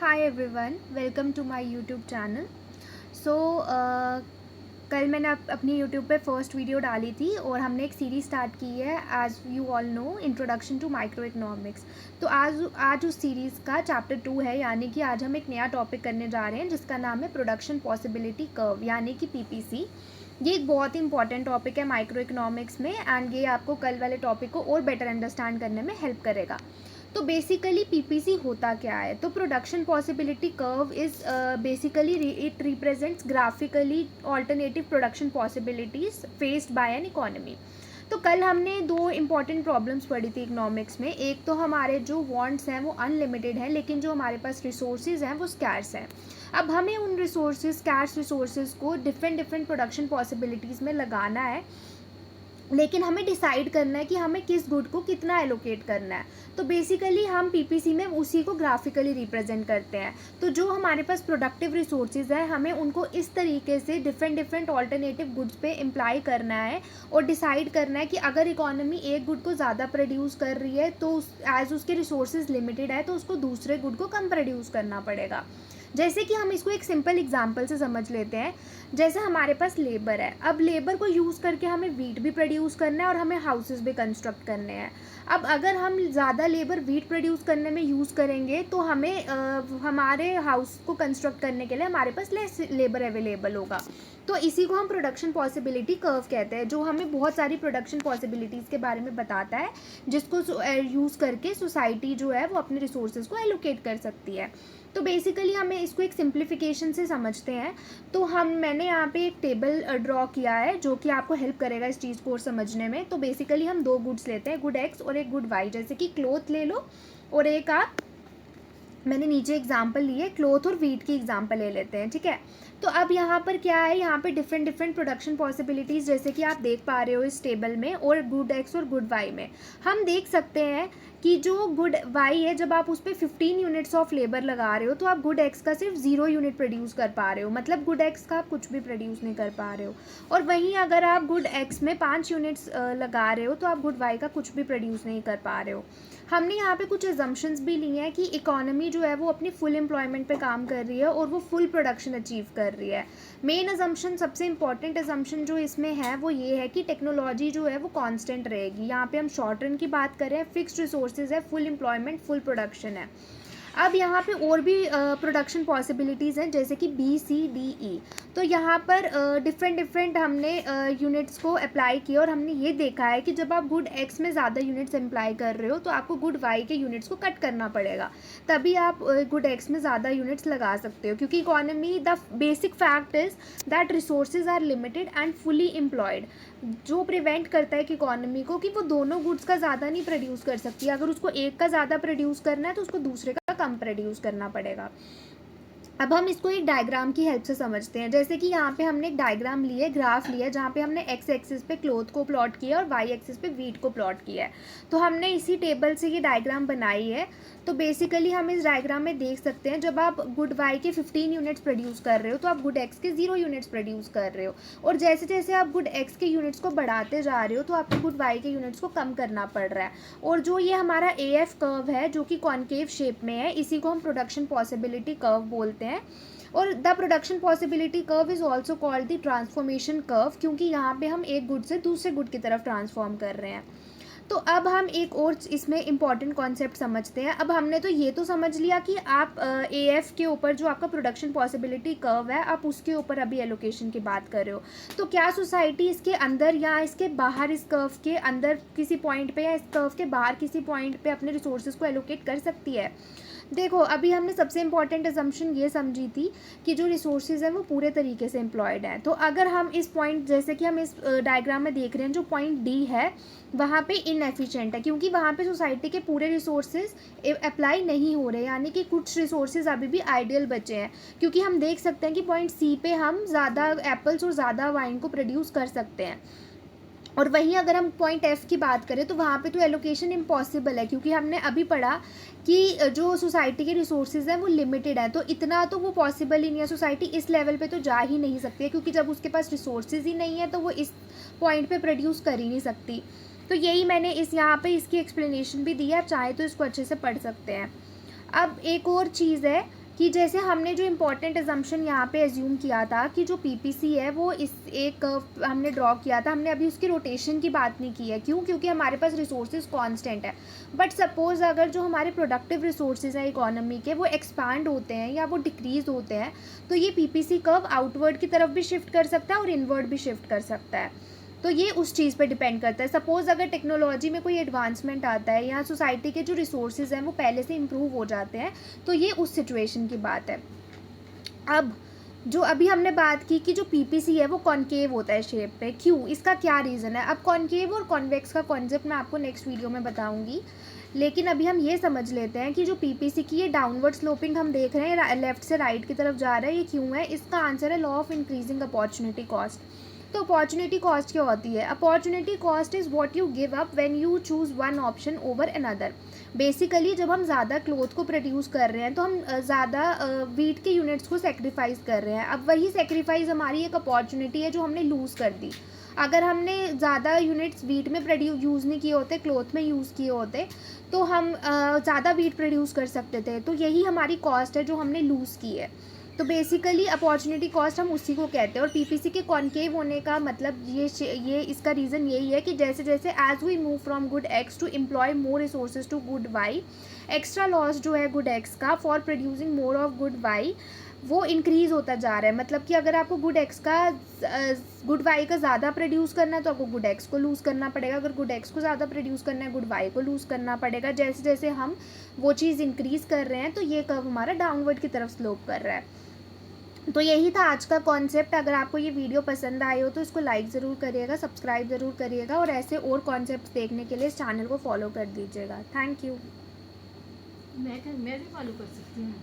Hi everyone, welcome to my YouTube channel. So कल मैंने अपनी यूट्यूब पे फर्स्ट वीडियो डाली थी और हमने एक सीरीज़ स्टार्ट की है as you all know, introduction to micro economics. तो आज उस सीरीज़ का चैप्टर 2 है, यानी कि आज हम एक नया टॉपिक करने जा रहे हैं जिसका नाम है प्रोडक्शन पॉसिबिलिटी कर्व, यानी कि पीपीसी। ये एक बहुत ही इंपॉर्टेंट टॉपिक है माइक्रो इकोनॉमिक्स में, एंड ये आपको कल वाले टॉपिक को और बेटर अंडरस्टैंड करने में हेल्प करेगा। तो बेसिकली पीपीसी होता क्या है? तो production possibility curve is basically it represents graphically alternative production possibilities faced by an economy. तो कल हमने दो इम्पॉर्टेंट प्रॉब्लम्स पढ़ी थी इकोनॉमिक्स में। एक तो हमारे जो वांट्स हैं वो अनलिमिटेड हैं, लेकिन जो हमारे पास रिसोर्सेज हैं वो स्कैर्स हैं। अब हमें उन रिसोर्सेज, स्कैर्स रिसोर्सेज को डिफरेंट प्रोडक्शन पॉसिबिलिटीज़ में लगाना है, लेकिन हमें डिसाइड करना है कि हमें किस गुड को कितना एलोकेट करना है। तो बेसिकली हम पीपीसी में उसी को ग्राफिकली रिप्रेजेंट करते हैं। तो जो हमारे पास प्रोडक्टिव रिसोर्सेज है, हमें उनको इस तरीके से डिफरेंट ऑल्टरनेटिव गुड्स पे इम्प्लाई करना है और डिसाइड करना है कि अगर इकोनॉमी एक गुड को ज़्यादा प्रोड्यूस कर रही है तो एज उसके रिसोर्सेज लिमिटेड है तो उसको दूसरे गुड को कम प्रोड्यूस करना पड़ेगा। जैसे कि हम इसको एक सिंपल एग्जांपल से समझ लेते हैं। जैसे हमारे पास लेबर है, अब लेबर को यूज़ करके हमें वीट भी प्रोड्यूस करना है और हमें हाउसेस भी कंस्ट्रक्ट करने हैं। अब अगर हम ज़्यादा लेबर वीट प्रोड्यूस करने में यूज़ करेंगे तो हमें हमारे हाउस को कंस्ट्रक्ट करने के लिए हमारे पास लेस लेबर अवेलेबल होगा। तो इसी को हम प्रोडक्शन पॉसिबिलिटी कर्व कहते हैं, जो हमें बहुत सारी प्रोडक्शन पॉसिबिलिटीज़ के बारे में बताता है, जिसको यूज़ करके सोसाइटी जो है वो अपने रिसोर्सेज को एलोकेट कर सकती है। तो बेसिकली हमें इसको एक सिंप्लीफिकेशन से समझते हैं। तो मैंने यहाँ पे एक टेबल ड्रॉ किया है जो कि आपको हेल्प करेगा इस चीज़ को समझने में। तो बेसिकली हम दो गुड्स लेते हैं, गुड एक्स और एक गुड वाई। जैसे कि क्लोथ ले लो और एक मैंने नीचे एग्जाम्पल लिए क्लोथ और वीट की एग्जाम्पल ले लेते हैं, ठीक है। तो अब यहाँ पर क्या है, यहाँ पे डिफरेंट प्रोडक्शन पॉसिबिलिटीज़ जैसे कि आप देख पा रहे हो इस टेबल में, और गुड एक्स और गुड वाई में हम देख सकते हैं कि जो गुड वाई है, जब आप उस पर 15 यूनिट्स ऑफ लेबर लगा रहे हो तो आप गुड एक्स का सिर्फ 0 यूनिट प्रोड्यूस कर पा रहे हो, मतलब गुड एक्स का आप कुछ भी प्रोड्यूस नहीं कर पा रहे हो। और वहीं अगर आप गुड एक्स में 5 यूनिट्स लगा रहे हो तो आप गुड वाई का कुछ भी प्रोड्यूस नहीं कर पा रहे हो। हमने यहाँ पे कुछ एजम्पशंस भी लिए हैं कि इकोनॉमी जो है वो अपनी फुल एम्प्लॉयमेंट पे काम कर रही है और वो फुल प्रोडक्शन अचीव कर रही है। मेन एजम्पशन, सबसे इंपॉर्टेंट एजम्पशन जो इसमें है वो ये है कि टेक्नोलॉजी जो है वो कांस्टेंट रहेगी। यहाँ पे हम शॉर्ट रन की बात करें, फिक्स्ड रिसोर्सेज है, फुल एम्प्लॉयमेंट, फुल प्रोडक्शन है। अब यहाँ पे और भी प्रोडक्शन पॉसिबिलिटीज़ हैं जैसे कि बी सी डी ई। तो यहाँ पर डिफरेंट हमने यूनिट्स को अप्लाई किया और हमने ये देखा है कि जब आप गुड एक्स में ज़्यादा यूनिट्स अप्लाई कर रहे हो तो आपको गुड वाई के यूनिट्स को कट करना पड़ेगा, तभी आप गुड एक्स में ज़्यादा यूनिट्स लगा सकते हो। क्योंकि economy, the basic fact is that resources are limited and fully employed, जो प्रिवेंट करता है कि इकोनॉमी को कि वो दोनों गुड्स का ज़्यादा नहीं प्रोड्यूस कर सकती। अगर उसको एक का ज़्यादा प्रोड्यूस करना है तो उसको दूसरे का कम प्रोड्यूस करना पड़ेगा। अब हम इसको एक डायग्राम की हेल्प से समझते हैं। जैसे कि यहाँ पे हमने एक डायग्राम लिया है, ग्राफ लिया है, जहाँ पे हमने एक्स एक्सिस पे क्लोथ को प्लॉट किया और वाई एक्सिस पे वीट को प्लॉट किया है। तो हमने इसी टेबल से ये डायग्राम बनाई है। तो बेसिकली हम इस डायग्राम में देख सकते हैं, जब आप गुड वाई के 15 यूनिट्स प्रोड्यूस कर रहे हो तो आप गुड एक्स के 0 यूनिट्स प्रोड्यूस कर रहे हो, और जैसे जैसे आप गुड एक्स के यूनिट्स को बढ़ाते जा रहे हो तो आपको गुड वाई के यूनिट्स को कम करना पड़ रहा है। और जो ये हमारा ए एफ कर्व है जो कि कॉन्केव शेप में है, इसी को हम प्रोडक्शन पॉसिबिलिटी कर्व बोलते हैं। और the production possibility curve is also called the transformation curve, क्योंकि यहाँ पे हम एक गुड से दूसरे गुड की तरफ ट्रांसफॉर्म कर रहे हैं। तो अब हम एक और इसमें इम्पॉर्टेंट कॉन्सेप्ट समझते हैं। अब हमने तो ये तो समझ लिया कि आप ए एफ के ऊपर जो आपका प्रोडक्शन पॉसिबिलिटी कर्व है, आप उसके ऊपर अभी एलोकेशन की बात कर रहे हो। तो क्या सोसाइटी इसके अंदर या इसके बाहर, इस कर्व के अंदर किसी पॉइंट पे या इस कर्व के बाहर किसी पॉइंट पे अपने रिसोर्सेज को एलोकेट कर सकती है? देखो, अभी हमने सबसे इंपॉर्टेंट असम्पशन ये समझी थी कि जो रिसोर्सेज हैं वो पूरे तरीके से एम्प्लॉयड हैं। तो अगर हम इस पॉइंट, जैसे कि हम इस डायग्राम में देख रहे हैं, जो पॉइंट डी है वहाँ पे इनएफिशिएंट है, क्योंकि वहाँ पे सोसाइटी के पूरे रिसोर्सेज अप्लाई नहीं हो रहे, यानी कि कुछ रिसोर्सेज अभी भी आइडियल बचे हैं। क्योंकि हम देख सकते हैं कि पॉइंट सी पे हम ज़्यादा एप्पल्स और ज़्यादा वाइन को प्रोड्यूस कर सकते हैं, और वहीं अगर हम पॉइंट एफ़ की बात करें तो वहाँ पे तो एलोकेशन इम्पॉसिबल है, क्योंकि हमने अभी पढ़ा कि जो सोसाइटी के रिसोर्सेज हैं वो लिमिटेड है। तो इतना तो वो पॉसिबल ही नहीं है, सोसाइटी इस लेवल पे तो जा ही नहीं सकती है, क्योंकि जब उसके पास रिसोर्सेज ही नहीं है तो वो इस पॉइंट पे प्रोड्यूस कर ही नहीं सकती। तो यही मैंने यहाँ पे इसकी एक्सप्लेनेशन भी दी है, आप चाहे तो इसको अच्छे से पढ़ सकते हैं। अब एक और चीज़ है कि जैसे हमने जो इम्पोर्टेंट अजम्पशन यहाँ पे एज्यूम किया था कि जो पीपीसी है वो इस एक कर्व हमने ड्रॉ किया था, हमने अभी उसकी रोटेशन की बात नहीं की है। क्यों? क्योंकि हमारे पास रिसोर्सेज कांस्टेंट है। बट सपोज़ अगर जो हमारे प्रोडक्टिव रिसोर्सेज हैं इकोनॉमी के वो एक्सपांड होते हैं या वो डिक्रीज़ होते हैं, तो ये पीपीसी कर्व आउटवर्ड की तरफ भी शिफ्ट कर सकता है और इनवर्ड भी शिफ्ट कर सकता है। तो ये उस चीज़ पे डिपेंड करता है। सपोज़ अगर टेक्नोलॉजी में कोई एडवांसमेंट आता है या सोसाइटी के जो रिसोर्सेज हैं वो पहले से इम्प्रूव हो जाते हैं, तो ये उस सिचुएशन की बात है। अब जो अभी हमने बात की कि जो पीपीसी है वो कॉन्केव होता है शेप पे, क्यों? इसका क्या रीज़न है? अब कॉन्केव और कॉन्वेक्स का कॉन्सेप्ट मैं आपको नेक्स्ट वीडियो में बताऊंगी, लेकिन अभी हम ये समझ लेते हैं कि जो पीपीसी की ये डाउनवर्ड स्लोपिंग हम देख रहे हैं, लेफ्ट से राइट की तरफ जा रहा है, ये क्यों है? इसका आंसर है law of increasing opportunity cost. तो अपॉर्चुनिटी कॉस्ट क्या होती है? Opportunity cost is what you give up when you choose one option over another. Basically जब हम ज़्यादा क्लोथ को प्रोड्यूस कर रहे हैं तो हम ज़्यादा वीट के यूनिट्स को सेक्रीफाइस कर रहे हैं। अब वही सेक्रीफाइस हमारी एक अपॉर्चुनिटी है जो हमने लूज़ कर दी। अगर हमने ज़्यादा यूनिट्स वीट में यूज़ नहीं किए होते, क्लोथ में यूज़ किए होते, तो हम ज़्यादा वीट प्रोड्यूस कर सकते थे। तो यही हमारी कॉस्ट है जो हमने लूज़ की है। तो बेसिकली अपॉर्चुनिटी कॉस्ट हम उसी को कहते हैं। और पीपीसी के कॉन्केव होने का मतलब ये इसका रीज़न यही है कि जैसे जैसे as we move from good X to employ more resources to good Y, extra loss जो है गुड एक्स का for producing more of good Y वो इंक्रीज़ होता जा रहा है। मतलब कि अगर आपको गुड एक्स का गुड वाई का ज़्यादा प्रोड्यूस करना है तो आपको गुड एक्स को लूज़ करना पड़ेगा, अगर गुड एक्स को ज़्यादा प्रोड्यूस करना है गुड वाई को लूज़ करना पड़ेगा। जैसे जैसे हम वो चीज़ इंक्रीज़ कर रहे हैं तो ये कर्व हमारा डाउनवर्ड की तरफ स्लोप कर रहा है। तो यही था आज का कॉन्सेप्ट। अगर आपको ये वीडियो पसंद आए हो तो इसको लाइक ज़रूर करिएगा, सब्सक्राइब ज़रूर करिएगा और ऐसे और कॉन्सेप्ट्स देखने के लिए इस चैनल को फॉलो कर दीजिएगा। Thank you. मैं भी फॉलो कर सकती हूँ।